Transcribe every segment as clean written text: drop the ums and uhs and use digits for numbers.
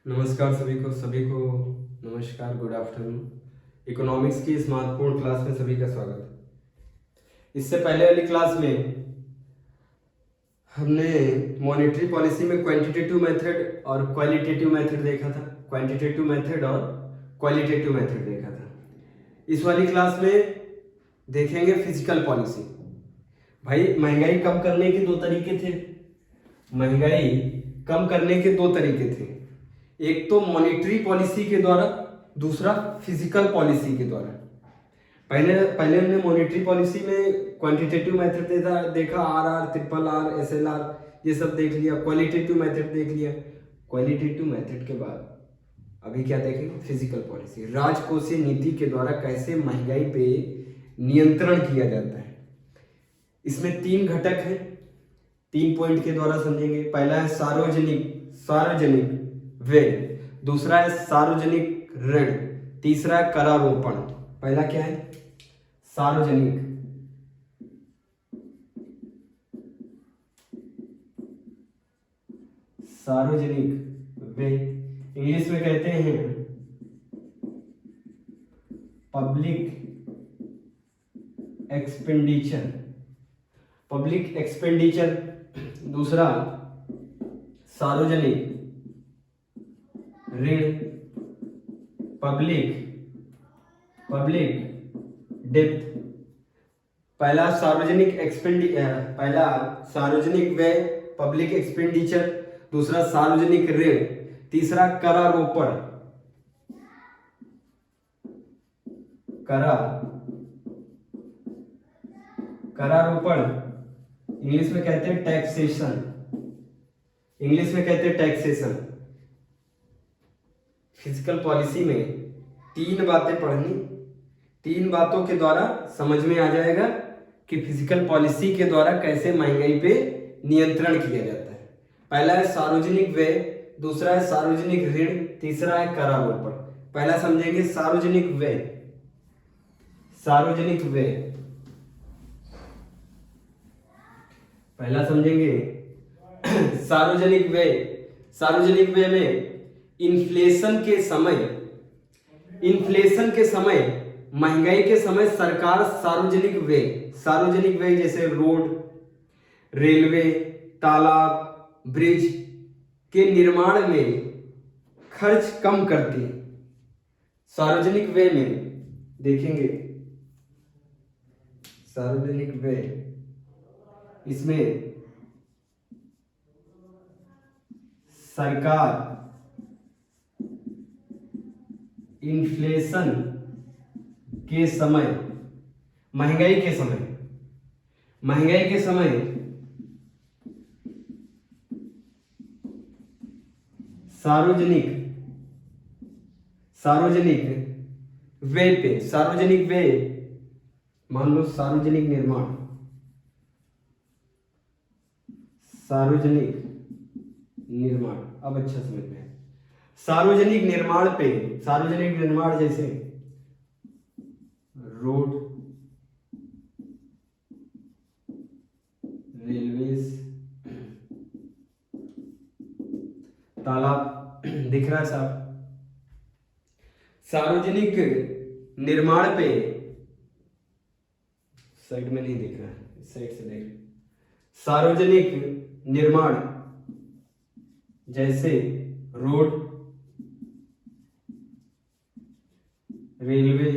नमस्कार सभी को नमस्कार, गुड आफ्टरनून। इकोनॉमिक्स की इस महत्वपूर्ण क्लास में सभी का स्वागत है। इससे पहले वाली क्लास में हमने मॉनेटरी पॉलिसी में क्वांटिटेटिव मेथड और क्वालिटेटिव मेथड देखा था। क्वांटिटेटिव मेथड और क्वालिटेटिव मेथड देखा था। इस वाली क्लास में देखेंगे फिजिकल पॉलिसी। भाई, महंगाई कम करने के दो तरीके थे। महंगाई कम करने के दो तरीके थे, एक तो मॉनेटरी पॉलिसी के द्वारा, दूसरा फिजिकल पॉलिसी के द्वारा। पहले हमने मॉनेटरी पॉलिसी में क्वांटिटेटिव मेथड देखा, आरआर, ट्रिपल आर, एसएलआर, ये सब देख लिया। क्वालिटेटिव मेथड देख लिया। क्वालिटेटिव मेथड के बाद अभी क्या देखेंगे? Physical policy. राजकोषीय नीति के द्वारा कैसे महंगाई पे नियंत्रण किया जाता है। इसमें तीन घटक हैं, 3 पॉइंट के द्वारा समझेंगे। पहला है सार्वजनिक व्यय, दूसरा है सार्वजनिक ऋण, तीसरा है करारोपण। पहला क्या है? सार्वजनिक व्यय, इंग्लिश में कहते हैं पब्लिक एक्सपेंडिचर। दूसरा सार्वजनिक ऋण, पब्लिक डेप्थ। पहला सार्वजनिक व्यय, पब्लिक एक्सपेंडिचर, दूसरा सार्वजनिक ऋण, तीसरा करारोपण। करारोपण इंग्लिश में कहते हैं टैक्सेशन। फिजिकल पॉलिसी में तीन बातें पढ़नी, तीन बातों के द्वारा समझ में आ जाएगा कि फिजिकल पॉलिसी के द्वारा कैसे महंगाई पे नियंत्रण किया जाता है। पहला है सार्वजनिक व्यय, दूसरा है सार्वजनिक ऋण, तीसरा है करारोपण। पहला समझेंगे सार्वजनिक व्यय। पहला समझेंगे सार्वजनिक व्यय में इन्फ्लेशन के समय महंगाई के समय सरकार सार्वजनिक व्यय जैसे रोड, रेलवे, तालाब, ब्रिज के निर्माण में खर्च कम करती है। सार्वजनिक व्यय में देखेंगे, सार्वजनिक व्यय इसमें सरकार इन्फ्लेशन के समय, महंगाई के समय सार्वजनिक व्यय मान लो सार्वजनिक निर्माण। अब अच्छा समझ में है। सार्वजनिक निर्माण जैसे रोड, रेलवेज, तालाब, दिख रहा है साहब? सार्वजनिक निर्माण पे, साइड में नहीं दिख रहा है, इस साइड से देख। सार्वजनिक निर्माण जैसे रोड, रेलवे,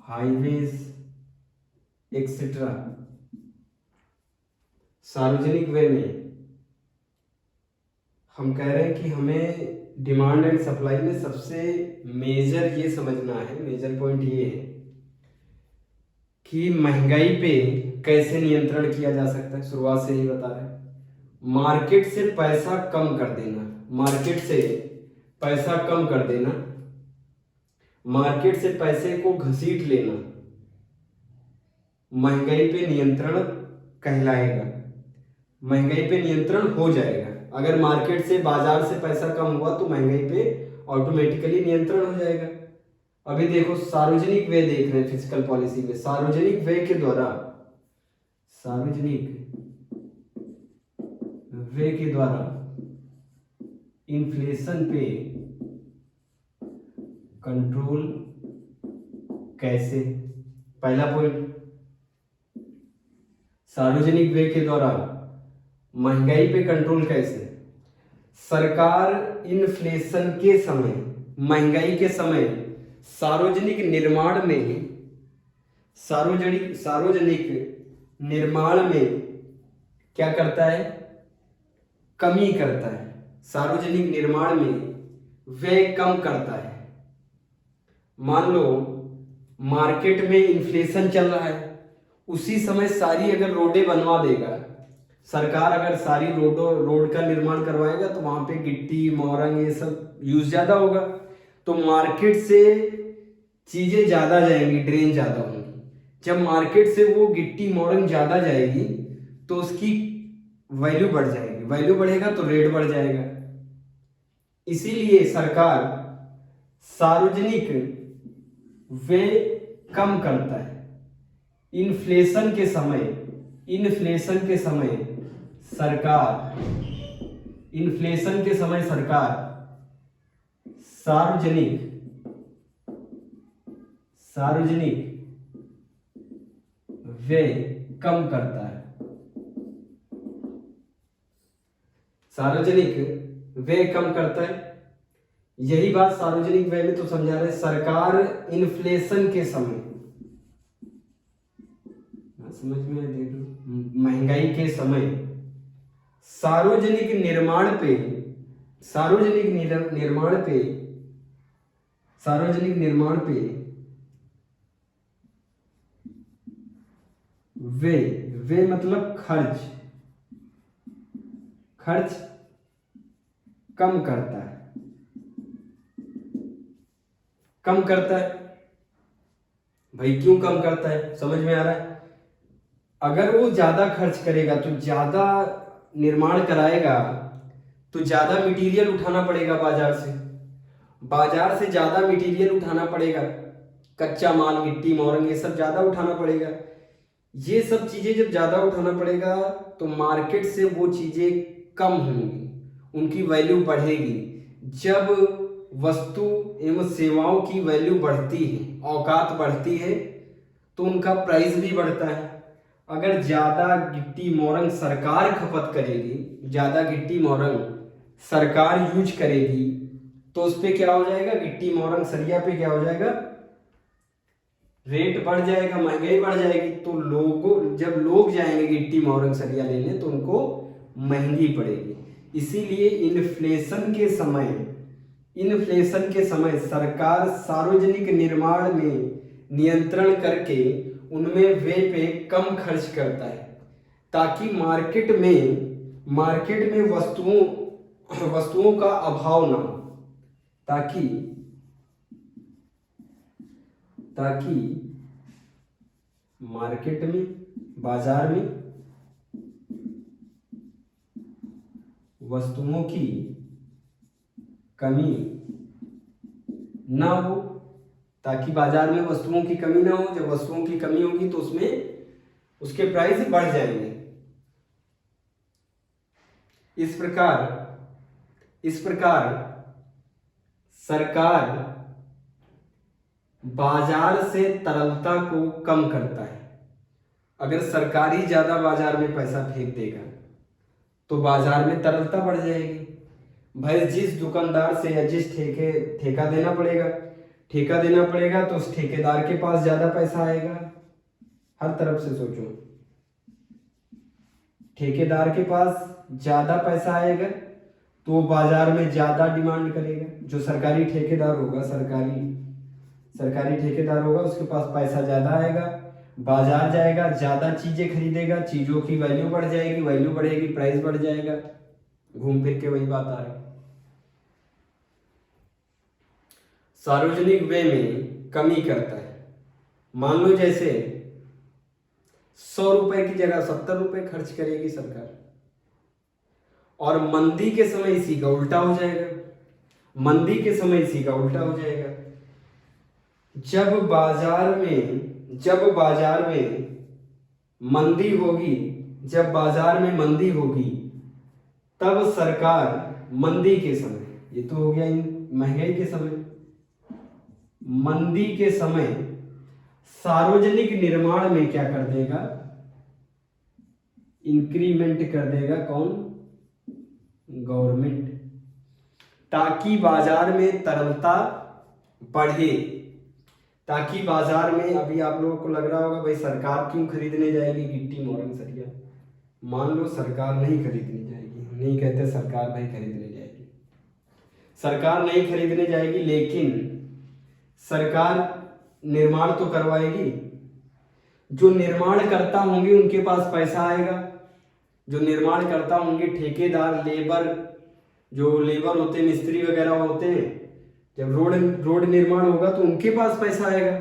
हाईवेज एक्सेट्रा। सार्वजनिक व्यय में हम कह रहे हैं कि हमें डिमांड एंड सप्लाई में सबसे मेजर ये समझना है, मेजर पॉइंट ये है कि महंगाई पे कैसे नियंत्रण किया जा सकता है। शुरुआत से ही बता रहे हैं, मार्केट से पैसा कम कर देना, मार्केट से पैसे को घसीट लेना महंगाई पे नियंत्रण कहलाएगा। महंगाई पे नियंत्रण हो जाएगा। अगर मार्केट से, बाजार से पैसा कम हुआ तो महंगाई पे ऑटोमेटिकली नियंत्रण हो जाएगा। अभी देखो, सार्वजनिक व्यय देख रहे हैं फिजिकल पॉलिसी में। सार्वजनिक वे के द्वारा इन्फ्लेशन पे कंट्रोल कैसे। पहला पॉइंट, सार्वजनिक व्यय के द्वारा महंगाई पे कंट्रोल कैसे। सरकार इन्फ्लेशन के समय, महंगाई के समय सार्वजनिक निर्माण में क्या करता है, कमी करता है। सार्वजनिक निर्माण में व्यय कम करता है। मान लो मार्केट में इन्फ्लेशन चल रहा है, उसी समय सारी अगर रोडें बनवा देगा सरकार, अगर सारी रोड का निर्माण करवाएगा तो वहां पे गिट्टी मोरंग ये सब यूज ज्यादा होगा, तो मार्केट से चीजें ज्यादा जाएंगी, ड्रेन ज्यादा होंगी। जब मार्केट से वो गिट्टी मोरंग ज्यादा जाएगी तो उसकी वैल्यू बढ़ जाएगी, वैल्यू बढ़ेगा तो रेट बढ़ जाएगा। इसीलिए सरकार सार्वजनिक व्यय कम करता है। इन्फ्लेशन के समय सरकार सार्वजनिक व्यय कम करता है। सार्वजनिक व्यय कम करता है। यही बात सार्वजनिक व्यय में तो समझा रहे। सरकार इन्फ्लेशन के समय, समझ में देख लो, महंगाई के समय सार्वजनिक निर्माण पे वे मतलब खर्च कम करता है। भाई क्यों कम करता है, समझ में आ रहा है। अगर वो ज्यादा खर्च करेगा तो ज्यादा निर्माण कराएगा तो ज्यादा मटेरियल उठाना पड़ेगा बाजार से ज्यादा मटेरियल उठाना पड़ेगा, कच्चा माल गिट्टी मोरंग ये सब ज्यादा उठाना पड़ेगा। ये सब चीजें जब ज्यादा उठाना पड़ेगा तो मार्केट से वो चीजें कम होंगी, उनकी वैल्यू बढ़ेगी। जब वस्तु एवं सेवाओं की वैल्यू बढ़ती है, औकात बढ़ती है, तो उनका प्राइस भी बढ़ता है। अगर ज्यादा गिट्टी मोरंग सरकार खपत करेगी, ज्यादा गिट्टी मोरंग सरकार यूज करेगी, तो उस पे क्या हो जाएगा, गिट्टी मोरंग सरिया पे क्या हो जाएगा, रेट बढ़ जाएगा, महंगाई बढ़ जाएगी। तो जब लोग जाएंगे गिट्टी मोरंग सरिया लेने तो उनको महंगी पड़ेगी। इसीलिए इन्फ्लेशन के समय सरकार सार्वजनिक निर्माण में नियंत्रण करके उनमें व्यय पे कम खर्च करता है, ताकि मार्केट में वस्तुओं का अभाव ना हो, ताकि मार्केट में, बाजार में वस्तुओं की कमी ना हो, ताकि बाजार में वस्तुओं की कमी ना हो। जब वस्तुओं की कमी होगी तो उसके प्राइस बढ़ जाएंगे। इस प्रकार सरकार बाजार से तरलता को कम करता है। अगर सरकारी ज्यादा बाजार में पैसा फेंक देगा तो बाजार में तरलता बढ़ जाएगी। भाई जिस दुकानदार से या जिस ठेका देना पड़ेगा तो उस ठेकेदार के पास ज्यादा पैसा आएगा। हर तरफ से सोचो, ठेकेदार के पास ज्यादा पैसा आएगा तो वो बाजार में ज्यादा डिमांड करेगा। जो सरकारी ठेकेदार होगा उसके पास पैसा ज्यादा आएगा, बाजार जाएगा, ज्यादा चीजें खरीदेगा, चीजों की वैल्यू बढ़ जाएगी, वैल्यू बढ़ेगी, प्राइस बढ़ जाएगा। घूम फिर के वही बात आ रही। सार्वजनिक व्यय में कमी करता है। मान लो जैसे 100 रुपए की जगह 70 रुपए खर्च करेगी सरकार, और मंदी के समय इसी का उल्टा हो जाएगा। जब बाजार में मंदी होगी तब सरकार मंदी के समय, ये तो हो गया महंगाई के समय, मंदी के समय सार्वजनिक निर्माण में क्या कर देगा, इंक्रीमेंट कर देगा। कौन? गवर्नमेंट, ताकि बाजार में तरलता बढ़े, ताकि बाजार में, अभी आप लोगों को लग रहा होगा भाई सरकार क्यों खरीदने जाएगी गिट्टी मोरंग सरिया। मान लो सरकार नहीं खरीदने जाएगी, हम नहीं कहते सरकार नहीं खरीदने जाएगी, सरकार नहीं खरीदने जाएगी, लेकिन सरकार निर्माण तो करवाएगी। जो निर्माण करता होंगे उनके पास पैसा आएगा, जो निर्माण करता होंगे ठेकेदार, लेबर, जो लेबर होते हैं, मिस्त्री वगैरह होते हैं, जब रोड निर्माण होगा तो उनके पास पैसा आएगा,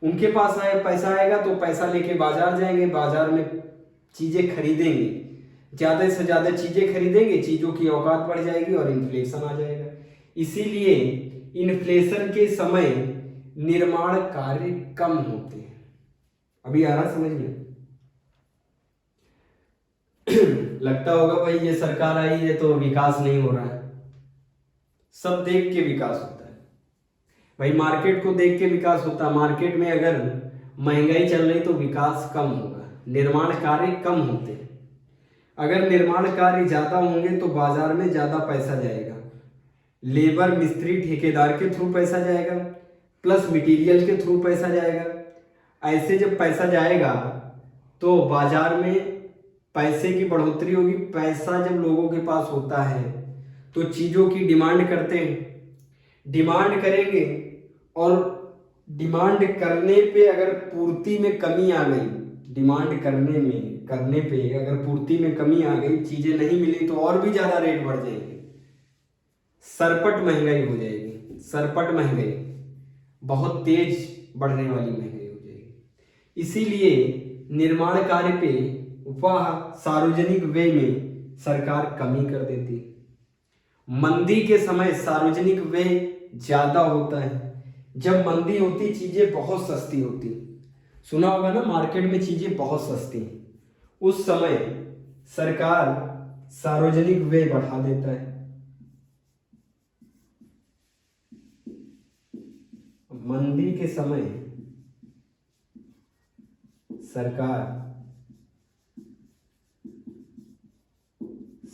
उनके पास पैसा आएगा तो पैसा लेके बाजार जाएंगे, बाजार में चीजें खरीदेंगे, ज्यादा से ज्यादा चीजें खरीदेंगे, चीजों की औकात बढ़ जाएगी और इन्फ्लेशन आ जाएगा। इसीलिए इन्फ्लेशन के समय निर्माण कार्य कम होते हैं। अभी आ रहा समझ में? लगता होगा भाई ये सरकार आई है तो विकास नहीं हो रहा है। सब देख के विकास होता है भाई, मार्केट को देख के विकास होता है। मार्केट में अगर महंगाई चल रही तो विकास कम होगा, निर्माण कार्य कम होते हैं। अगर निर्माण कार्य ज्यादा होंगे तो बाजार में ज्यादा पैसा जाएगा, लेबर, मिस्त्री, ठेकेदार के थ्रू पैसा जाएगा, प्लस मटेरियल के थ्रू पैसा जाएगा। ऐसे जब पैसा जाएगा तो बाजार में पैसे की बढ़ोतरी होगी। पैसा जब लोगों के पास होता है तो चीजों की डिमांड करते हैं, डिमांड करेंगे, और डिमांड करने पे अगर पूर्ति में कमी आ गई, डिमांड करने पे अगर पूर्ति में कमी आ गई, चीजें नहीं मिली तो और भी ज्यादा रेट बढ़ जाएंगे, सरपट महंगाई हो जाएगी। सरपट महंगाई, बहुत तेज बढ़ने वाली महंगाई हो जाएगी। इसीलिए निर्माण कार्य पे वह सार्वजनिक व्यय में सरकार कमी कर देती। मंदी के समय सार्वजनिक व्यय ज्यादा होता है। जब मंदी होती चीजें बहुत सस्ती होती, सुना होगा ना, मार्केट में चीजें बहुत सस्ती हैं, उस समय सरकार सार्वजनिक व्यय बढ़ा देता है। मंदी के समय सरकार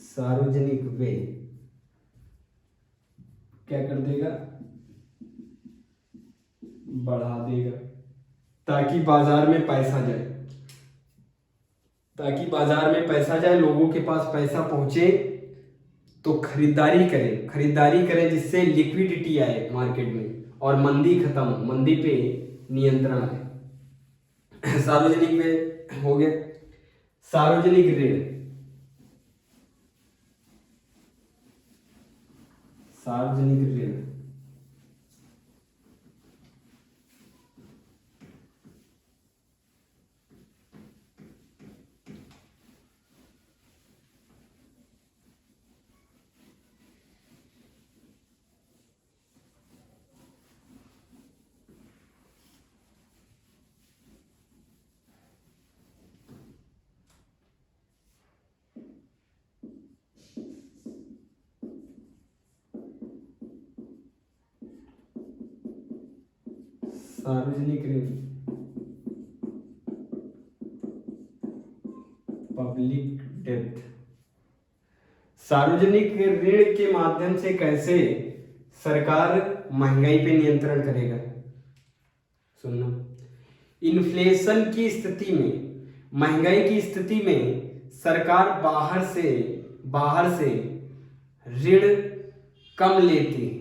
सार्वजनिक व्यय क्या कर देगा, बढ़ा देगा, ताकि बाजार में पैसा जाए, ताकि बाजार में पैसा जाए, लोगों के पास पैसा पहुंचे तो खरीदारी करें जिससे लिक्विडिटी आए मार्केट में और मंदी खत्म हो, मंदी पे नियंत्रण आए। सार्वजनिक व्यय हो गया। सार्वजनिक ऋण, सार्वजनिक ऋण सार्वजनिक ऋण, पब्लिक डेब्ट। सार्वजनिक ऋण के माध्यम से कैसे सरकार महंगाई पे नियंत्रण करेगा? सुनना, इन्फ्लेशन की स्थिति में, महंगाई की स्थिति में सरकार बाहर से ऋण कम लेती है,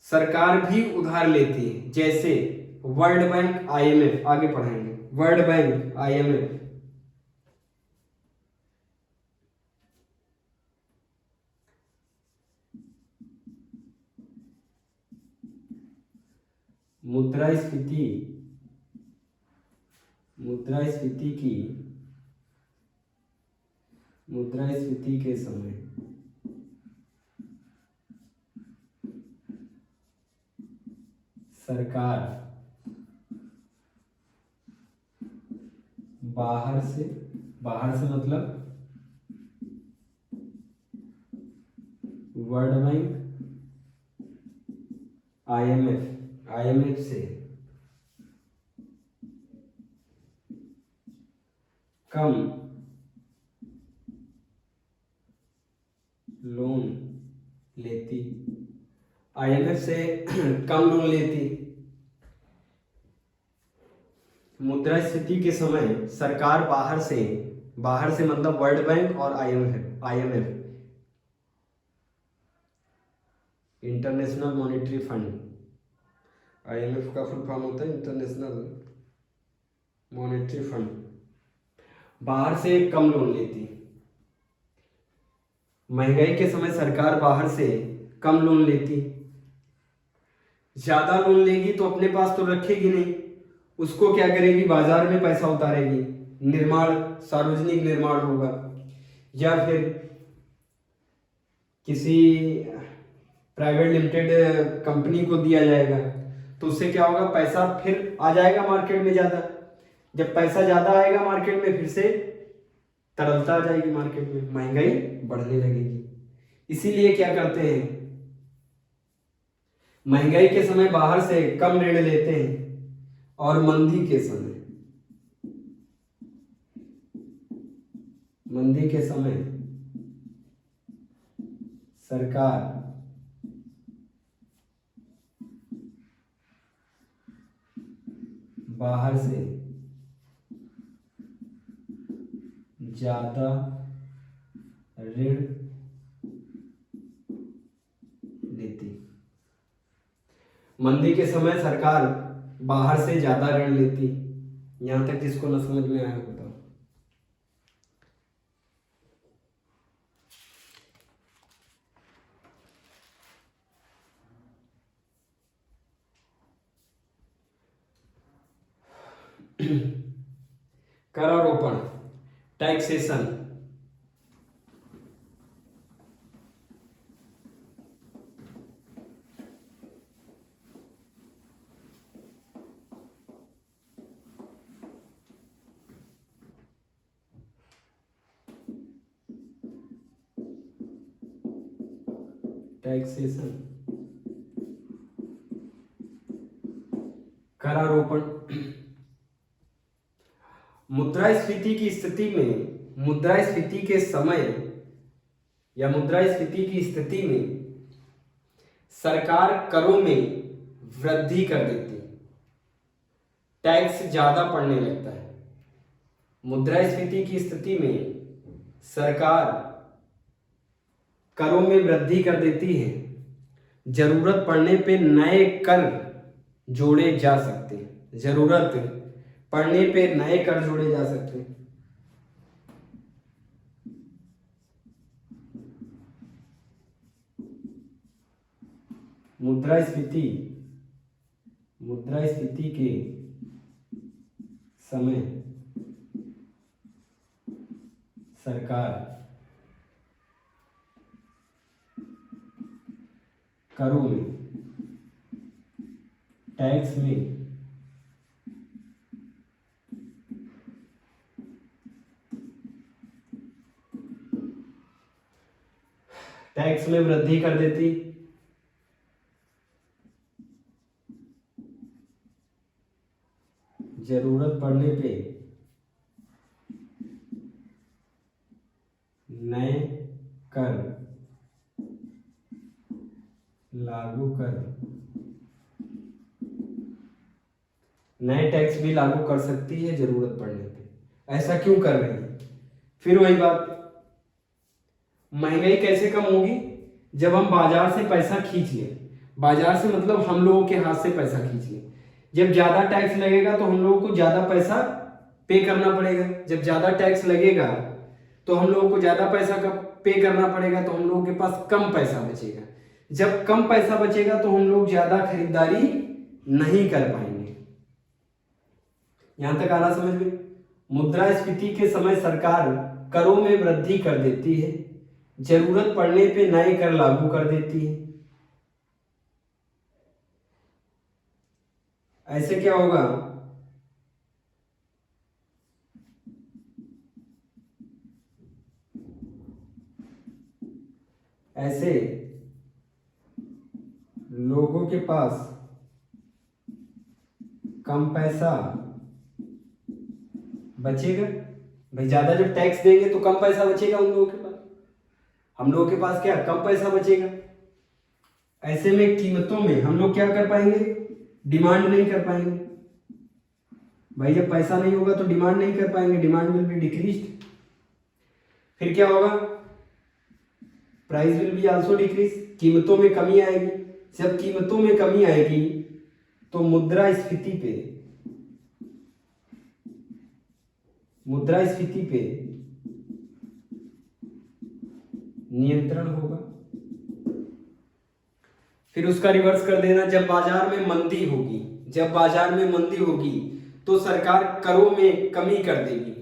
सरकार भी उधार लेती है। जैसे वर्ल्ड बैंक, आईएमएफ, आगे पढ़ाएंगे, वर्ल्ड बैंक, आईएमएफ, मुद्रास्फीति के समय सरकार बाहर से मतलब वर्ल्ड बैंक, आईएमएफ से कम लोन लेती, आईएमएफ से कम लोन लेती। मुद्रास्फीति के समय सरकार बाहर से मतलब वर्ल्ड बैंक और IMF international monetary fund, IMF का फुल फॉर्म होता है इंटरनेशनल मॉनेटरी फंड, बाहर से कम लोन लेती। महंगाई के समय सरकार बाहर से कम लोन लेती। ज्यादा लोन लेगी तो अपने पास तो रखेगी नहीं, उसको क्या करेगी, बाजार में पैसा उतारेगी, सार्वजनिक निर्माण होगा या फिर किसी प्राइवेट लिमिटेड कंपनी को दिया जाएगा, तो उससे क्या होगा, पैसा फिर आ जाएगा मार्केट में ज्यादा। जब पैसा ज्यादा आएगा मार्केट में, फिर से तरलता आ जाएगी मार्केट में, महंगाई बढ़ने लगेगी। इसीलिए क्या करते हैं, महंगाई के समय बाहर से कम ऋण लेते हैं और मंदी के समय सरकार बाहर से ज्यादा ऋण लेती। मंदी के समय सरकार बाहर से ज्यादा ऋण लेती। यहां तक जिसको न समझ में आया बताओ। करारोपण, टैक्सेशन, करारोपण। मुद्रास्फीति की स्थिति में सरकार करों में वृद्धि कर देती, टैक्स ज्यादा पड़ने लगता है। मुद्रास्फीति की स्थिति में सरकार करों में वृद्धि कर देती है, जरूरत पड़ने पे नए कर जोड़े जा सकते हैं। मुद्रास्फीति के समय सरकार करों में, टैक्स में वृद्धि कर देती। जरूरत पड़ने पे नए कर लागू कर, नए टैक्स भी लागू कर सकती है जरूरत पड़ने पे। ऐसा क्यों कर रही है? फिर वही बात, महंगाई कैसे कम होगी? जब हम बाजार से पैसा खींच लें। बाजार से मतलब हम लोगों के हाथ से पैसा खींच लें। जब ज्यादा टैक्स लगेगा तो हम लोगों को ज्यादा पैसा पे करना पड़ेगा। जब ज्यादा टैक्स लगेगा तो हम लोगों को ज्यादा पैसा का पे करना पड़ेगा, तो हम लोगों के पास कम पैसा बचेगा। जब कम पैसा बचेगा तो हम लोग ज्यादा खरीदारी नहीं कर पाएंगे। यहां तक आना समझ में? मुद्रास्फीति के समय सरकार करों में वृद्धि कर देती है, जरूरत पड़ने पे नए कर लागू कर देती है। ऐसे क्या होगा? ऐसे के पास कम पैसा बचेगा। भाई ज्यादा जब टैक्स देंगे तो कम पैसा बचेगा उन लोगों के पास, हम लोगों के पास क्या कम पैसा बचेगा। ऐसे में कीमतों में हम लोग क्या कर पाएंगे, डिमांड नहीं कर पाएंगे। भाई जब पैसा नहीं होगा तो डिमांड नहीं कर पाएंगे, डिमांड विल बी डिक्रीज्ड। फिर क्या होगा, price will be also decrease, कीमतों में कमी आएगी। जब कीमतों में कमी आएगी तो मुद्रास्फीति पे नियंत्रण होगा। फिर उसका रिवर्स कर देना, जब बाजार में मंदी होगी तो सरकार करों में कमी कर देगी।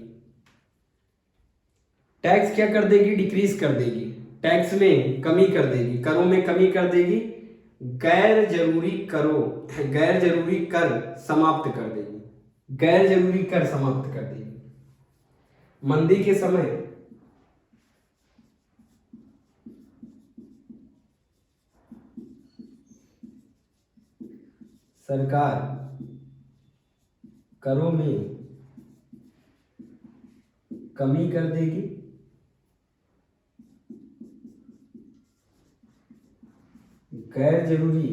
टैक्स क्या कर देगी, डिक्रीज कर देगी, टैक्स में कमी कर देगी, करों में कमी कर देगी, गैर जरूरी कर समाप्त कर देगी। मंदी के समय सरकार करों में कमी कर देगी, गैर जरूरी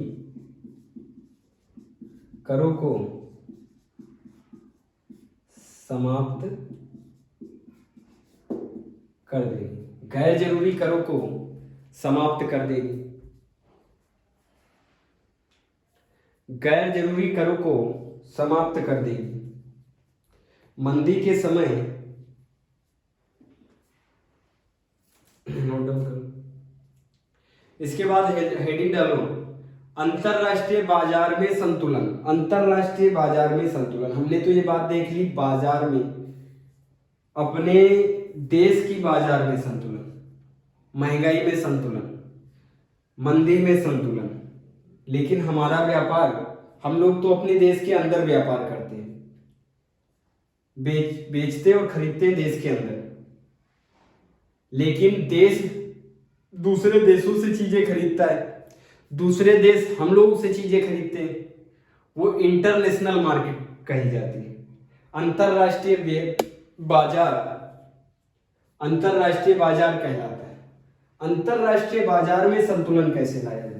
करों को समाप्त कर देगी, गैर जरूरी करों को समाप्त कर देगी, गैर जरूरी करों को समाप्त कर देगी। मंदी के समय नोट डाउन करो। इसके बाद हेडिंग डालो, अंतरराष्ट्रीय बाजार में संतुलन। अंतरराष्ट्रीय बाजार में संतुलन, हमने तो ये बात देख ली, बाजार में अपने देश की बाजार में संतुलन, महंगाई में संतुलन, मंदी में संतुलन। लेकिन हमारा व्यापार, हम लोग तो अपने देश के अंदर व्यापार करते हैं, बेचते और खरीदते हैं देश के अंदर, लेकिन देश दूसरे देशों से चीजें खरीदता है, दूसरे देश हम लोगों से चीजें खरीदते हैं, वो इंटरनेशनल मार्केट कही जाती है। अंतरराष्ट्रीय बाजार कहलाता है। अंतरराष्ट्रीय बाजार में संतुलन कैसे लाया जाता है?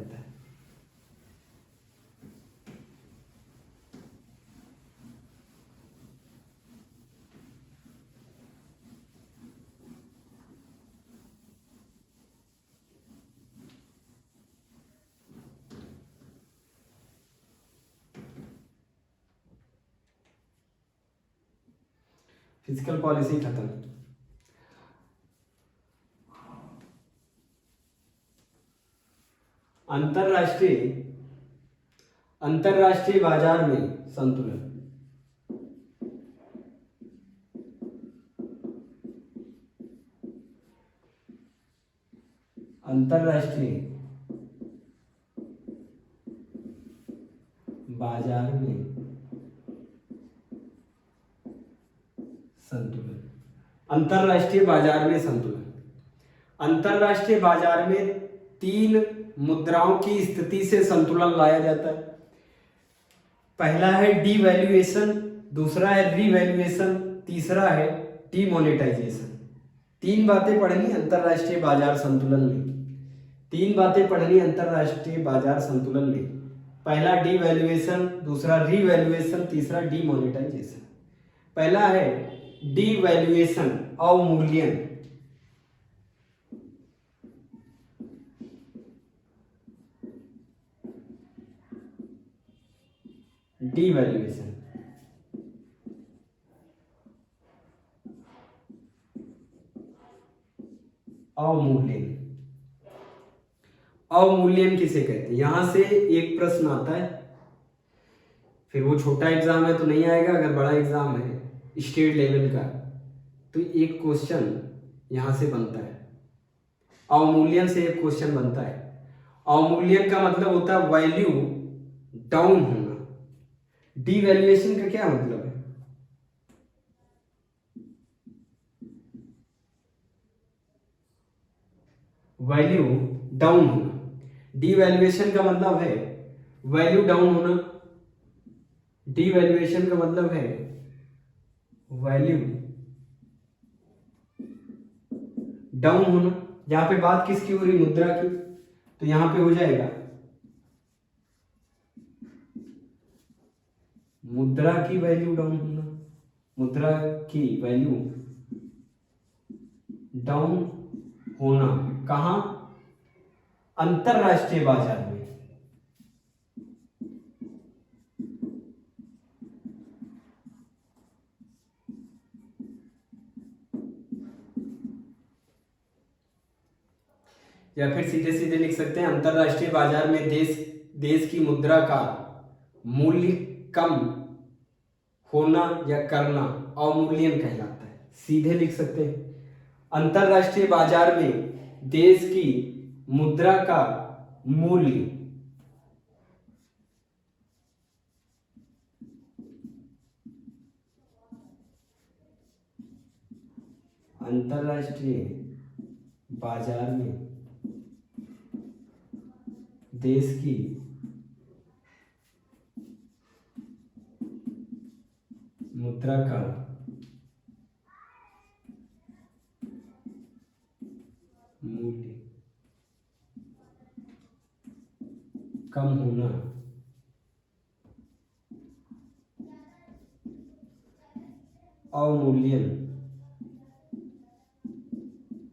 फिजिकल पॉलिसी खत्म। अंतरराष्ट्रीय बाजार में संतुलन। अंतरराष्ट्रीय बाजार में संतुलन। अंतरराष्ट्रीय बाजार में संतुलन। अंतरराष्ट्रीय बाजार में 3 मुद्राओं की स्थिति से संतुलन लाया जाता है। पहला है डीवैल्यूएशन, दूसरा है रीवैल्यूएशन, तीसरा है डीमोनेटाइजेशन। 3 बातें पढ़नी अंतरराष्ट्रीय बाजार संतुलन में। 3 बातें पढ़नी अंतरराष्ट्रीय बाजार संतुलन में। पहला डीवैल्यूएशन, दूसरा रीवैल्यूएशन, तीसरा डीमोनेटाइजेशन। पहला है डीवैल्यूएशन, अवमूल्यन। डीवैल्यूएशन, अवमूल्यन। अवमूल्यन किसे कहते हैं? यहां से एक प्रश्न आता है, फिर वो छोटा एग्जाम है तो नहीं आएगा, अगर बड़ा एग्जाम है स्टेट लेवल का तो एक क्वेश्चन यहां से बनता है। अवमूल्यन से एक क्वेश्चन बनता है। अवमूल्यन का मतलब होता है वैल्यू डाउन होना। डीवैल्यूएशन का क्या मतलब है? वैल्यू डाउन होना। डीवैल्यूएशन का मतलब है वैल्यू डाउन होना, डीवैल्यूएशन का मतलब है वैल्यू डाउन होना। यहां पे बात किसकी हो रही, मुद्रा की, तो यहां पे हो जाएगा मुद्रा की वैल्यू डाउन होना, मुद्रा की वैल्यू डाउन होना। कहां, अंतरराष्ट्रीय बाजार में। या फिर सीधे सीधे लिख सकते हैं अंतरराष्ट्रीय बाजार में देश देश की मुद्रा का मूल्य कम होना या करना अवमूल्यन कहलाता है। सीधे लिख सकते हैं अंतरराष्ट्रीय बाजार में देश की मुद्रा का मूल्य अंतरराष्ट्रीय बाजार में देश की मुद्रा का मूल्य कम होना अवमूल्यन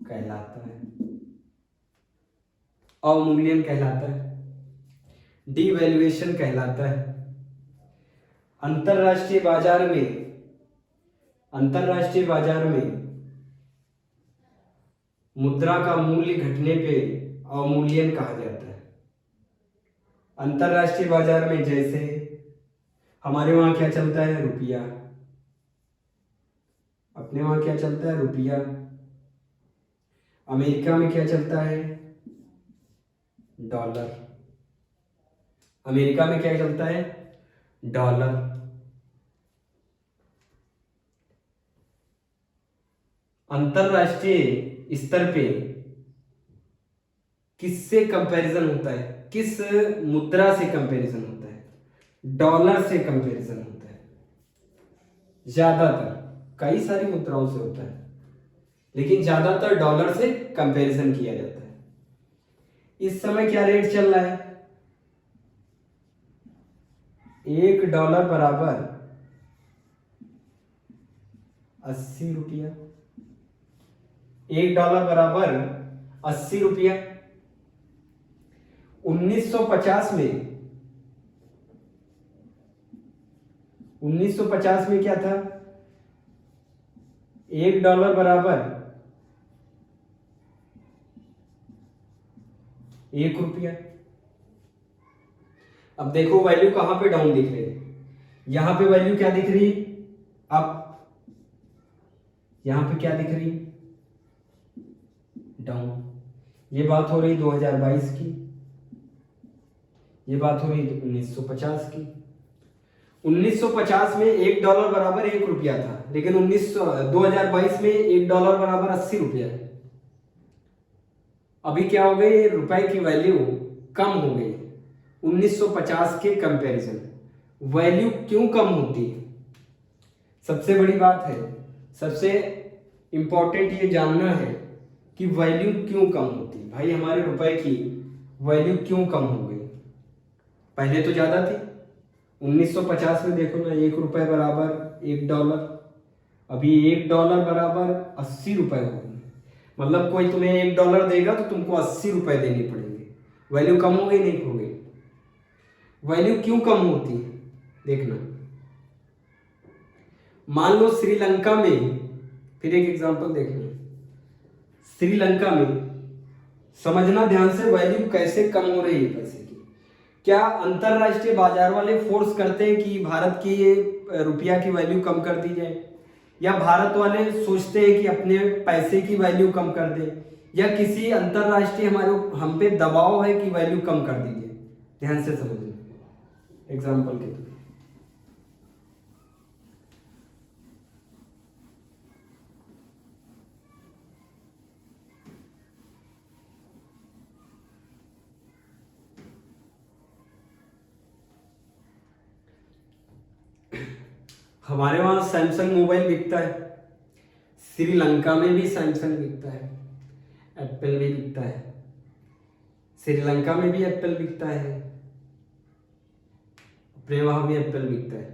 कहलाता है, अवमूल्यन कहलाता है, डीवैल्यूएशन कहलाता है। अंतरराष्ट्रीय बाजार में मुद्रा का मूल्य घटने पे अवमूल्यन कहा जाता है। अंतरराष्ट्रीय बाजार में जैसे हमारे वहां क्या चलता है, रुपया, अपने वहां क्या चलता है, रुपया। अमेरिका में क्या चलता है, डॉलर। अमेरिका में क्या चलता है, डॉलर। अंतरराष्ट्रीय स्तर पे किससे कंपैरिजन होता है, किस मुद्रा से कंपैरिजन होता है, डॉलर से कंपैरिजन होता है। ज्यादातर, कई सारी मुद्राओं से होता है लेकिन ज्यादातर डॉलर से कंपैरिजन किया जाता है। इस समय क्या रेट चल रहा है, $1 बराबर 80 रुपया। $1 बराबर 80 रुपया। 1950 में क्या था, $1 बराबर 1 रुपया। अब देखो वैल्यू कहां पे डाउन दिख रही है, यहां पे वैल्यू क्या दिख रही, अप। यहां पे क्या दिख रही, डाउन। ये बात हो रही 2022 की, ये बात हो रही 1950 की। 1950 में $1 बराबर 1 रुपया था, लेकिन 2022 में $1 बराबर 80 रुपया है। अभी क्या हो गई, रुपए की वैल्यू कम हो गई 1950 के कंपैरिजन। वैल्यू क्यों कम होती है, सबसे बड़ी बात है, सबसे इंपॉर्टेंट ये जानना है कि वैल्यू क्यों कम होती है। भाई हमारे रुपए की वैल्यू क्यों कम हो गई, पहले तो ज्यादा थी। 1950 में देखो ना, 1 रुपए बराबर $1, अभी $1 बराबर 80 रुपए हो गई। मतलब कोई तुम्हें $1 देगा तो तुमको 80 रुपए देने पड़ेंगे। वैल्यू कम हो गई, नहीं हो गई। वैल्यू क्यों कम होती है देखना, मान लो श्रीलंका में, फिर एक एग्जांपल देखना, श्रीलंका में समझना ध्यान से वैल्यू कैसे कम हो रही है पैसे की। क्या अंतरराष्ट्रीय बाजार वाले फोर्स करते हैं कि भारत की ये रुपया की वैल्यू कम कर दी जाए, या भारत वाले सोचते हैं कि अपने पैसे की वैल्यू कम कर दे, या किसी अंतरराष्ट्रीय हमारे हम पे दबाव है कि वैल्यू कम कर दीजिए। ध्यान से समझना एग्जांपल के थ्रू। हमारे वहाँ सैमसंग मोबाइल बिकता है, श्रीलंका में भी सैमसंग बिकता है, एप्पल भी बिकता है, श्रीलंका में भी एप्पल बिकता है, अपने वहाँ भी एप्पल बिकता है।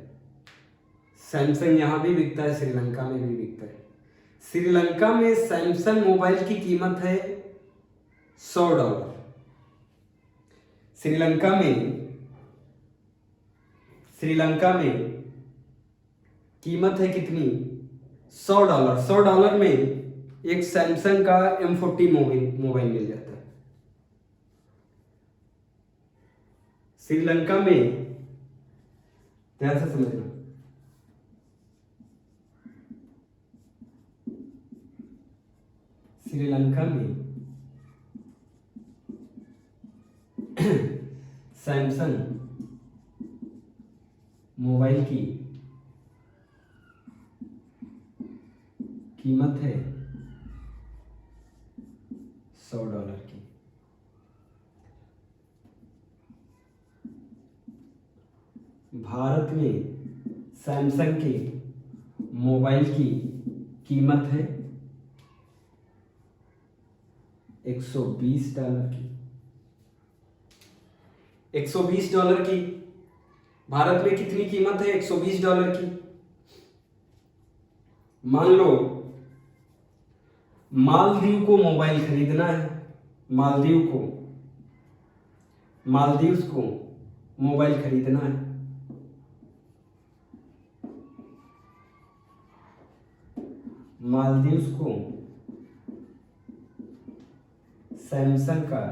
सैमसंग यहाँ भी बिकता है, श्रीलंका में भी बिकता है। श्रीलंका में सैमसंग मोबाइल की कीमत है $100। श्रीलंका में कीमत है कितनी? $100। $100 में एक सैमसंग का M40 मोबाइल मिल जाता है। श्रीलंका में, ध्यान से समझना, श्रीलंका में सैमसंग मोबाइल की कीमत है $100 की। भारत में सैमसंग के मोबाइल की कीमत है $120 की। $120 की। भारत में कितनी कीमत है? $120 की। मान लो मालदीव को मोबाइल खरीदना है, मालदीव को मोबाइल खरीदना है, मालदीव को सैमसंग का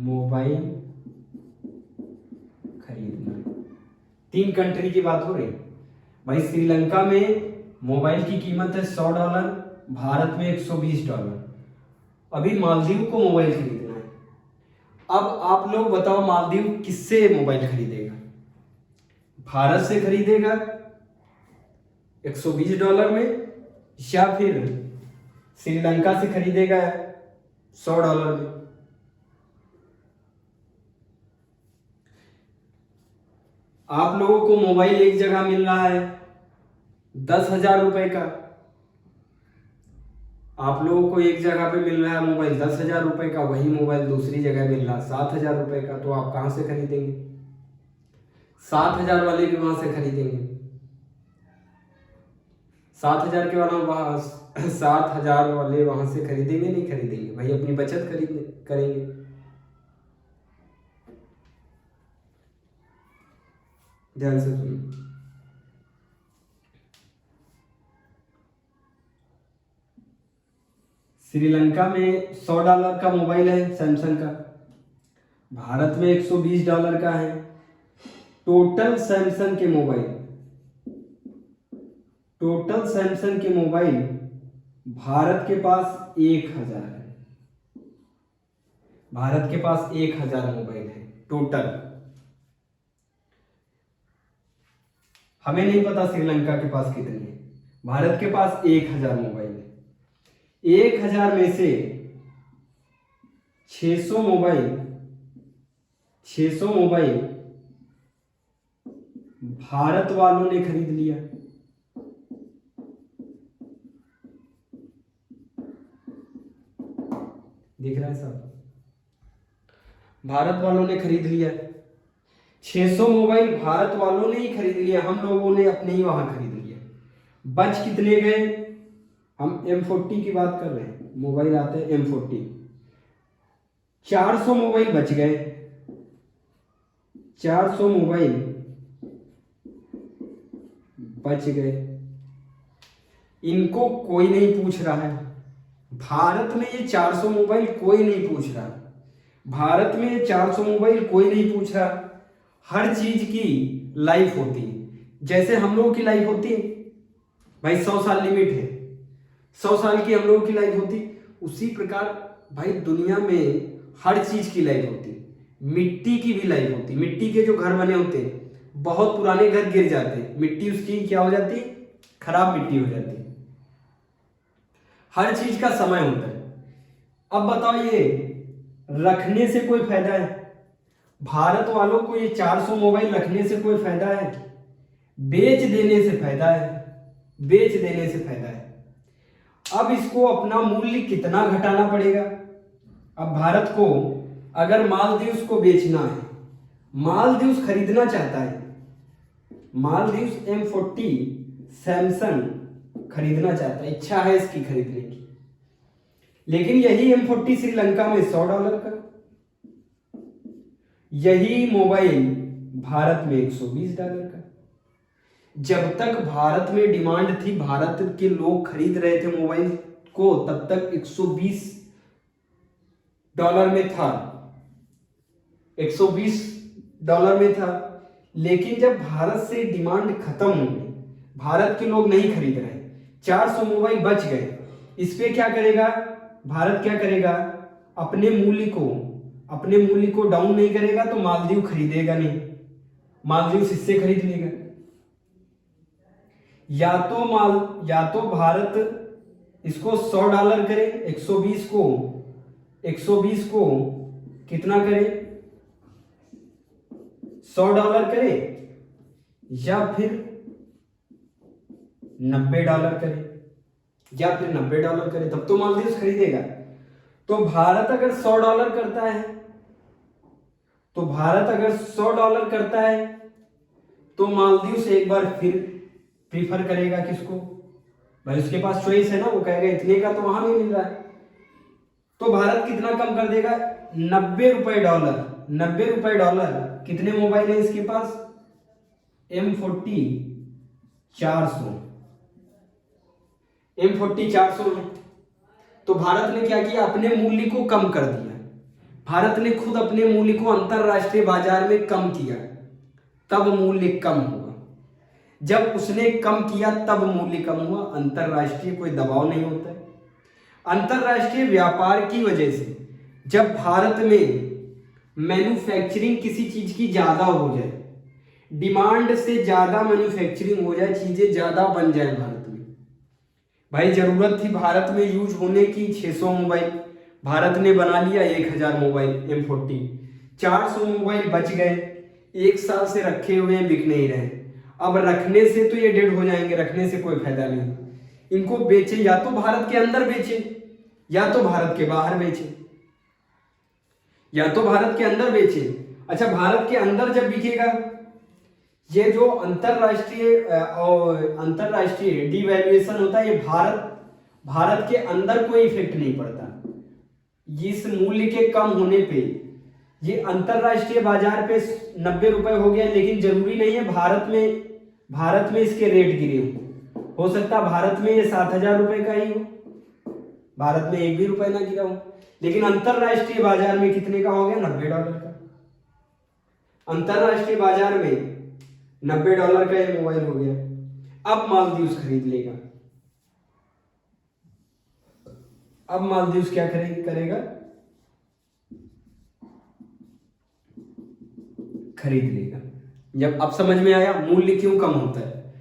मोबाइल खरीदना है। 3 कंट्री की बात हो रही भाई। श्रीलंका में मोबाइल की कीमत है $100, भारत में $120। अभी मालदीव को मोबाइल खरीदना है। अब आप लोग बताओ मालदीव किससे मोबाइल खरीदेगा? भारत से खरीदेगा $120 में, या फिर श्रीलंका से खरीदेगा $100 में? आप लोगों को मोबाइल एक जगह मिल रहा है 10,000 रुपए का, आप लोगों को एक जगह पे मिल रहा है मोबाइल 10,000 रुपए का, वही मोबाइल दूसरी जगह मिल रहा है 7,000 रुपए का, तो आप कहां से खरीदेंगे? 7,000 वाले भी वहां से खरीदेंगे। 7,000 के वाला 7,000 वाले वहां से खरीदेंगे? नहीं खरीदेंगे भाई, अपनी बचत करेंगे। ध्यान से सुनिए। श्रीलंका में $100 का मोबाइल है सैमसंग का, भारत में $120 का है। टोटल सैमसंग के मोबाइल भारत के पास 1,000 है। भारत के पास 1,000 मोबाइल है टोटल। हमें नहीं पता श्रीलंका के पास कितने हैं। भारत के पास 1,000 मोबाइल है। 1,000 में से 600 मोबाइल भारत वालों ने खरीद लिया। दिख रहा है सब? भारत वालों ने खरीद लिया। 600 मोबाइल भारत वालों ने ही खरीद लिया, हम लोगों ने अपने ही वहां खरीद लिया। बच कितने गए? हम M40 की बात कर रहे हैं, मोबाइल आते हैं M40। 400 मोबाइल बच गए। 400 मोबाइल बच गए। इनको कोई नहीं पूछ रहा है। भारत में ये 400 मोबाइल कोई नहीं पूछ रहा। भारत में ये 400 मोबाइल कोई नहीं पूछ रहा। हर चीज की लाइफ होती है। जैसे हम लोगों की लाइफ होती है भाई, 100 साल लिमिट है, 100 साल की हम लोगों की लाइफ होती, उसी प्रकार भाई दुनिया में हर चीज की लाइफ होती। मिट्टी की भी लाइफ होती। मिट्टी के जो घर बने होते हैं, बहुत पुराने घर गिर जाते हैं, मिट्टी उसकी क्या हो जाती? खराब मिट्टी हो जाती। हर चीज का समय होता है। अब बताओ, ये रखने से कोई फायदा है? भारत वालों को ये 400 मोबाइल रखने से कोई फायदा है? बेच देने से फायदा है, बेच देने से फायदा है। अब इसको अपना मूल्य कितना घटाना पड़ेगा? अब भारत को अगर मालदीव्स को बेचना है, मालदीव्स खरीदना चाहता है, मालदीव्स M40 सैमसंग खरीदना चाहता है, इच्छा है इसकी खरीदने की, लेकिन यही M40 श्रीलंका में $100 का, यही मोबाइल भारत में $120 का। जब तक भारत में डिमांड थी, भारत के लोग खरीद रहे थे मोबाइल को, तब तक $120 में था, $120 में था। लेकिन जब भारत से डिमांड खत्म हो गई, भारत के लोग नहीं खरीद रहे, 400 मोबाइल बच गए, इस पे क्या करेगा भारत? क्या करेगा? अपने मूल्य को डाउन नहीं करेगा तो मालदीव खरीदेगा नहीं, मालदीव इससे खरीद लेगा। या तो भारत इसको $100 करे, 120 को कितना करे? $100 करे, या फिर $90 करे, तब तो मालदीव खरीदेगा। तो भारत अगर $100 करता है, तो मालदीव से एक बार फिर प्रीफर करेगा किसको? भाई उसके पास चॉइस है ना, वो कहेगा इतने का तो वहां भी मिल रहा है, तो भारत कितना कम कर देगा? $90। कितने मोबाइल है इसके पास? M40 400 है। तो भारत ने क्या किया? अपने मूल्य को कम कर दिया। भारत ने खुद अपने मूल्य को अंतरराष्ट्रीय बाजार में कम किया, तब मूल्य कम हुआ। जब उसने कम किया तब मूल्य कम हुआ। अंतरराष्ट्रीय कोई दबाव नहीं होता है। अंतरराष्ट्रीय व्यापार की वजह से जब भारत में मैन्युफैक्चरिंग किसी चीज की ज्यादा हो जाए, डिमांड से ज्यादा मैन्युफैक्चरिंग हो जाए, चीजें ज्यादा बन जाए भारत में। भाई जरूरत थी भारत में यूज होने की 600 मोबाइल, भारत ने बना लिया 1000 मोबाइल M40, 400 मोबाइल बच गए, 1 साल से रखे हुए हैं, बिक नहीं रहे। अब रखने से तो ये डेड हो जाएंगे, रखने से कोई फायदा नहीं। इनको बेचे, या तो भारत के अंदर बेचे या तो भारत के बाहर बेचे, या तो भारत के अंदर बेचे। अच्छा, भारत के अंदर जब बिकेगा, ये जो अंतरराष्ट्रीय डिवैल्यूएशन होता है, ये भारत के अंदर कोई इफेक्ट नहीं पड़ता। इस मूल्य के कम होने पे ये अंतरराष्ट्रीय बाजार पे ₹90 हो गया, लेकिन जरूरी नहीं है भारत में इसके रेट गिरे हो सकता भारत में ये ₹7000 का ही हो, भारत में एक भी रुपए ना गिरा हो, लेकिन अंतरराष्ट्रीय बाजार में कितने का हो गया? $90 का। अंतरराष्ट्रीय बाजार में $90 का ये मोबाइल हो गया। अब मालदीव खरीद लेगा। अब मालदीव क्या करेगा? खरीद लेगा। जब अब समझ में आया मूल्य क्यों कम होता है,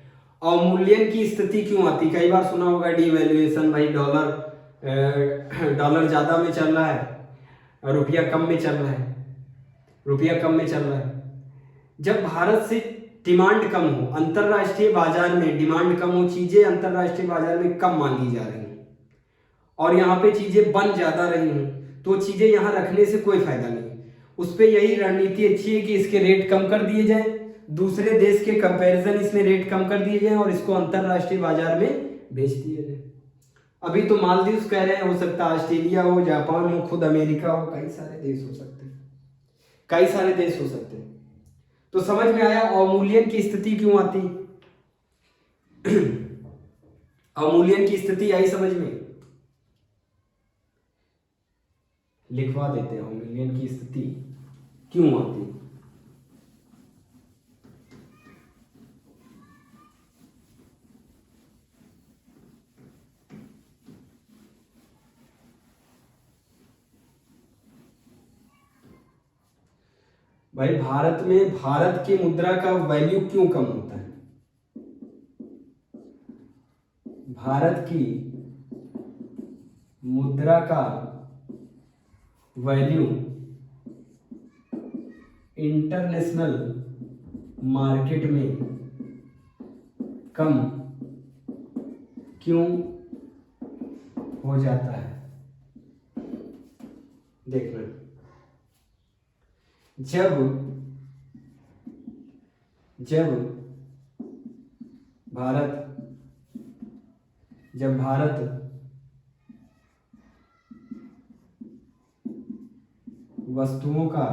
अवमूल्यन की स्थिति क्यों आती। कई बार सुना होगा डिवैल्यूएशन, भाई डॉलर ज्यादा में चल रहा है, रुपया कम में चल रहा है। जब भारत से डिमांड कम हो, अंतरराष्ट्रीय बाजार में डिमांड कम हो, चीजें अंतरराष्ट्रीय बाजार में कम मांगी जा रही हैं और यहाँ पे चीजें बन ज्यादा रही हूँ, तो चीजें यहाँ रखने से कोई फायदा नहीं। उस पर यही रणनीति अच्छी है कि इसके रेट कम कर दिए जाएं, दूसरे देश के कंपैरिजन इसमें रेट कम कर दिए जाएं और इसको अंतरराष्ट्रीय बाजार में बेच दिया जाए। अभी तो मालदीव कह रहे हैं, हो सकता है ऑस्ट्रेलिया हो, जापान हो, खुद अमेरिका हो, कई सारे देश हो सकते हैं। तो समझ में आया अवमूल्यन की स्थिति क्यों आती। अवमूल्यन की स्थिति आई समझ में, लिखवा देते हैं अवमूल्यन की स्थिति क्यों आती। भाई भारत की मुद्रा का वैल्यू क्यों कम होता है? भारत की मुद्रा का वैल्यू इंटरनेशनल मार्केट में कम क्यों हो जाता है? देखना, जब भारत वस्तुओं का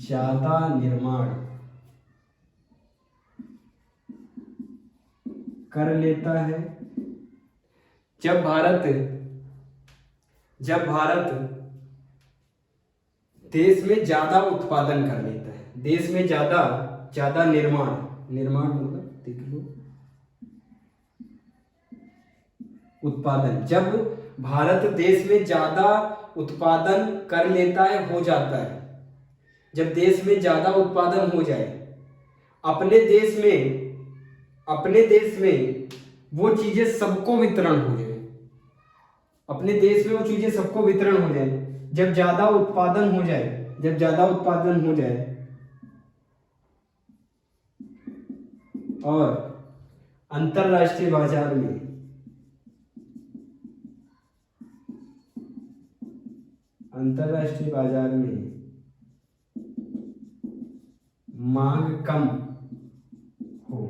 ज्यादा निर्माण कर लेता है, जब भारत देश में ज्यादा उत्पादन कर लेता है, देश में ज्यादा निर्माण मतलब देख लो, उत्पादन, जब भारत देश में ज्यादा उत्पादन कर लेता है, हो जाता है, जब देश में ज्यादा उत्पादन हो जाए, अपने देश में वो चीजें सबको वितरण हो जाए, अपने देश में वो चीजें सबको वितरण हो जाए, जब ज्यादा उत्पादन हो जाए और अंतरराष्ट्रीय बाजार में मांग कम हो,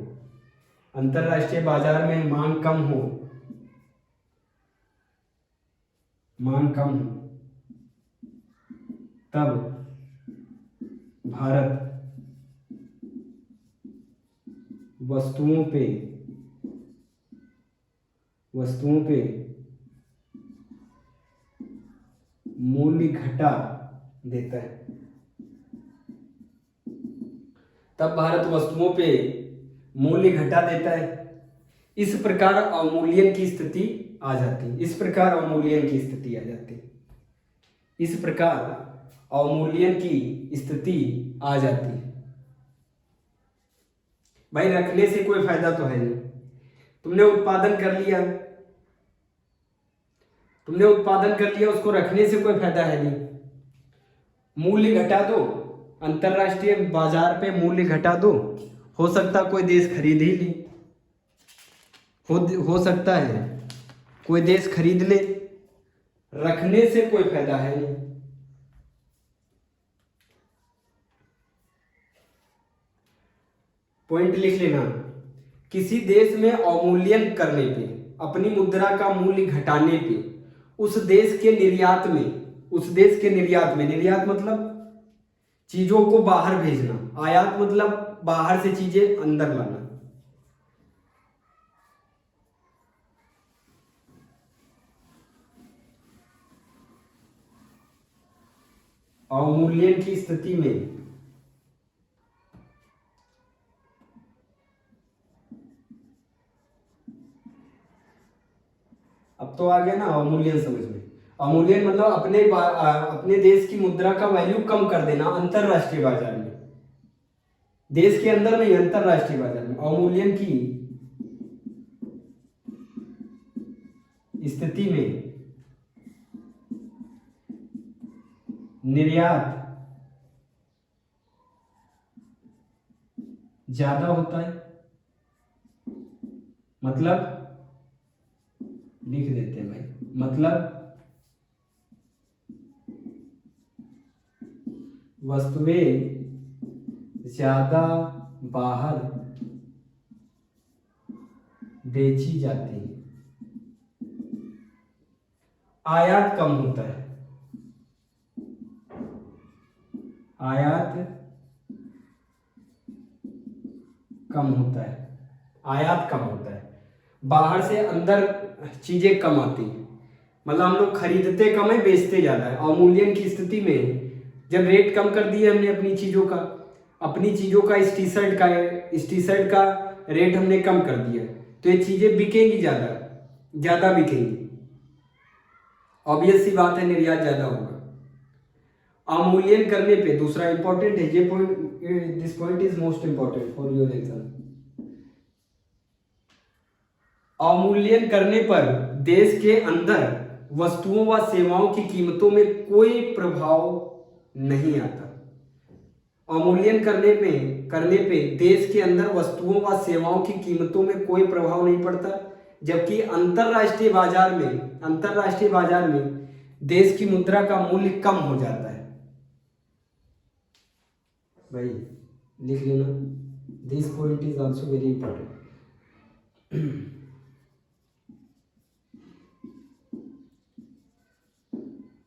अंतरराष्ट्रीय बाजार में मांग कम हो, तब भारत वस्तुओं पे मूल्य घटा देता है, तब भारत वस्तुओं पे मूल्य घटा देता है। इस प्रकार अवमूल्यन की स्थिति आ जाती है, इस प्रकार अवमूल्यन की स्थिति आ जाती है। भाई रखने से कोई फायदा तो है नहीं, तुमने उत्पादन कर लिया, उसको रखने से कोई फायदा है नहीं, मूल्य घटा दो, अंतरराष्ट्रीय बाजार पे मूल्य घटा दो, हो सकता कोई देश खरीद ही ले, हो सकता है कोई देश खरीद ले, रखने से कोई फायदा है नहीं। पॉइंट लिख लेना, किसी देश में अवमूल्यन करने पे, अपनी मुद्रा का मूल्य घटाने पे, उस देश के निर्यात में, निर्यात मतलब चीजों को बाहर भेजना, आयात मतलब बाहर से चीजें अंदर लाना, अवमूल्यन की स्थिति में अब तो आ गया ना अवमूल्यन समझ में। अवमूल्यन मतलब अपने देश की मुद्रा का वैल्यू कम कर देना अंतरराष्ट्रीय बाजार में, देश के अंदर नहीं, अंतरराष्ट्रीय बाजार में। अवमूल्यन की स्थिति में निर्यात ज्यादा होता है, मतलब लिख देते हैं भाई, मतलब वस्तुएं ज्यादा बाहर बेची जाती हैं, आयात कम होता है, आयात कम होता है, बाहर से अंदर चीजें कम आती हैं, मतलब हम लोग खरीदते कम है, बेचते ज्यादा है। अवमूल्यन की स्थिति में जब रेट कम कर दिए हमने अपनी चीजों का, इस टी शर्ट का रेट हमने कम कर दिया, तो ये चीजें बिकेंगी, ज्यादा बिकेंगी, ऑब्वियस सी बात है, निर्यात ज्यादा होगा। अवमूल्यन करने पे दूसरा इंपॉर्टेंट है, ये point, this point is most important for your exam. अवमूल्यन करने पर देश के अंदर वस्तुओं व सेवाओं की कीमतों में कोई प्रभाव नहीं आता। अवमूल्यन करने पे देश के अंदर वस्तुओं व सेवाओं की कीमतों में कोई प्रभाव नहीं पड़ता, जबकि अंतरराष्ट्रीय बाजार में देश की मुद्रा का मूल्य कम हो जाता है। भाई लिख लेना, this point is also very important.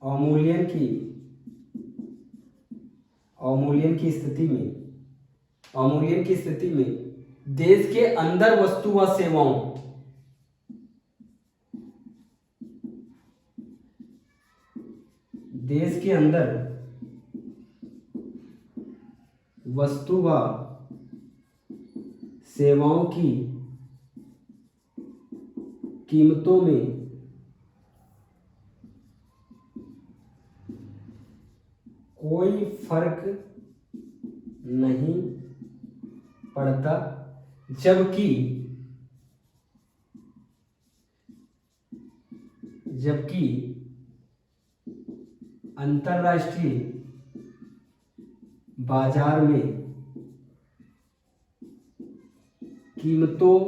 अवमूल्यन की स्थिति में देश के अंदर वस्तु व सेवाओं की कीमतों में कोई फर्क नहीं पड़ता, जबकि अंतरराष्ट्रीय बाजार में कीमतों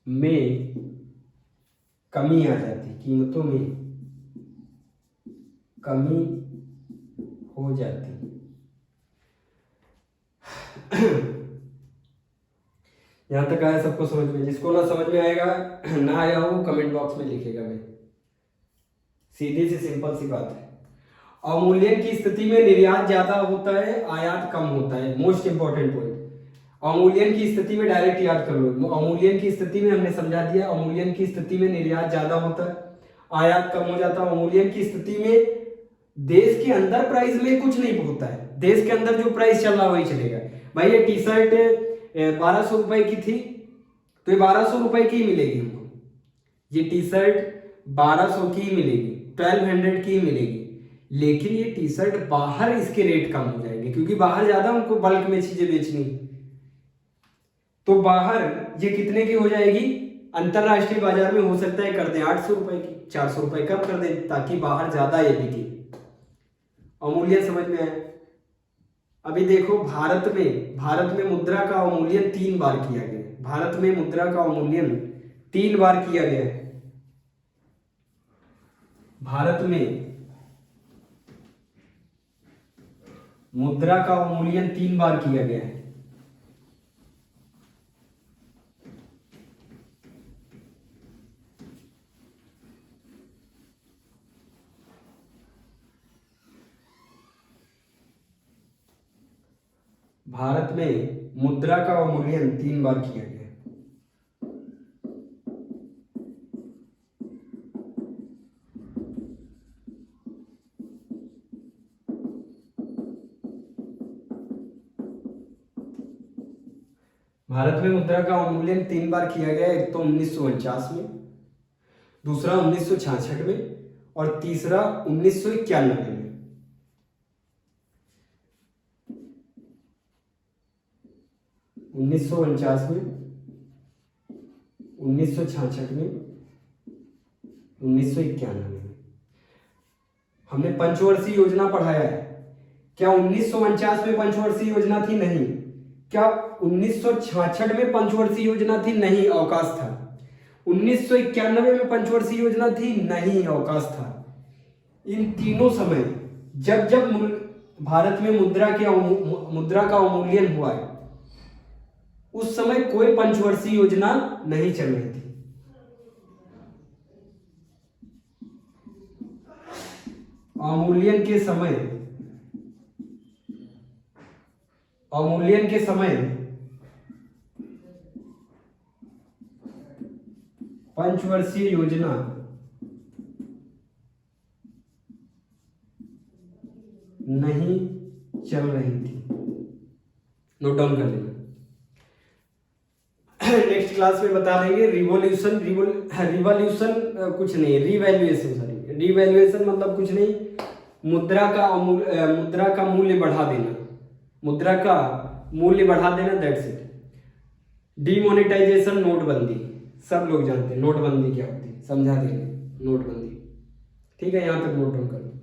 में कमी आ जाती, कीमतों में कमी हो जाती। यहां तक आया सबको समझ में? जिसको ना समझ में आएगा, ना आया हो, कमेंट बॉक्स में लिखेगा भाई। सीधी सी सिंपल सी बात है। अवमूल्यन की स्थिति में निर्यात ज्यादा होता है, आयात कम होता है। Most important point. अवमूल्यन की स्थिति में डायरेक्ट याद कर लो। अवमूल्यन की स्थिति में हमने समझा दिया, अवमूल्यन की स्थिति में निर्यात ज्यादा होता है, आयात कम हो जाता है। अवमूल्यन की स्थिति में देश के अंदर प्राइस में कुछ नहीं होता है, देश के अंदर जो प्राइस चल रहा वही चलेगा। भाई ये टी शर्ट 1200 रुपए की थी, तो ये 1200 रुपए की ही मिलेगी हमको। ये टी शर्ट 1200 की ही मिलेगी, 1200 की ही मिलेगी। लेकिन ये टी शर्ट बाहर इसके रेट कम हो जाएंगे, क्योंकि बाहर ज्यादा उनको बल्क में चीजें बेचनी, तो बाहर ये कितने की हो जाएगी? अंतरराष्ट्रीय बाजार में हो सकता है कर दें 800 रुपए की, 400 रुपए कम कर दें, ताकि बाहर ज्यादा ये बिके। अवमूल्यन समझ में आया? अभी देखो, भारत में मुद्रा का अवमूल्यन 3 बार किया गया है। भारत में मुद्रा का अवमूल्यन 3 बार किया गया है। भारत में मुद्रा का अवमूल्यन 3 बार किया गया है। भारत में मुद्रा का अवमूल्यन 3 बार किया गया है। भारत में मुद्रा का अवमूल्यन 3 बार किया गया है। एक तो 1949 में, दूसरा 1966 में, और तीसरा 1991 में। 1949 में, 1966 में, 1991 में। हमने पंचवर्षीय योजना पढ़ाया है। क्या 1949 में पंचवर्षीय योजना थी? नहीं। क्या 1966 में पंचवर्षीय योजना थी? नहीं, अवकाश था। 1991 में पंचवर्षीय योजना थी? नहीं, अवकाश था। इन तीनों समय जब भारत में मुद्रा का अवमूल्यन हुआ है, उस समय कोई पंचवर्षीय योजना नहीं चल रही थी। अवमूल्यन के समय पंचवर्षीय योजना नहीं चल रही थी। नोट डाउन कर लेना। नेक्स्ट क्लास में बता देंगे रिवॉल्यूशन कुछ नहीं, रिवैल्यूएशन। सॉरी, रिवैल्यूएशन मतलब कुछ नहीं, मुद्रा का मूल्य बढ़ा देना, मुद्रा का मूल्य बढ़ा देना, दैट्स इट। डिमोनेटाइजेशन, नोटबंदी, सब लोग जानते हैं नोटबंदी क्या होती है, समझा देंगे। नोटबंदी। ठीक है, यहाँ तक नोट डाउन कर लो।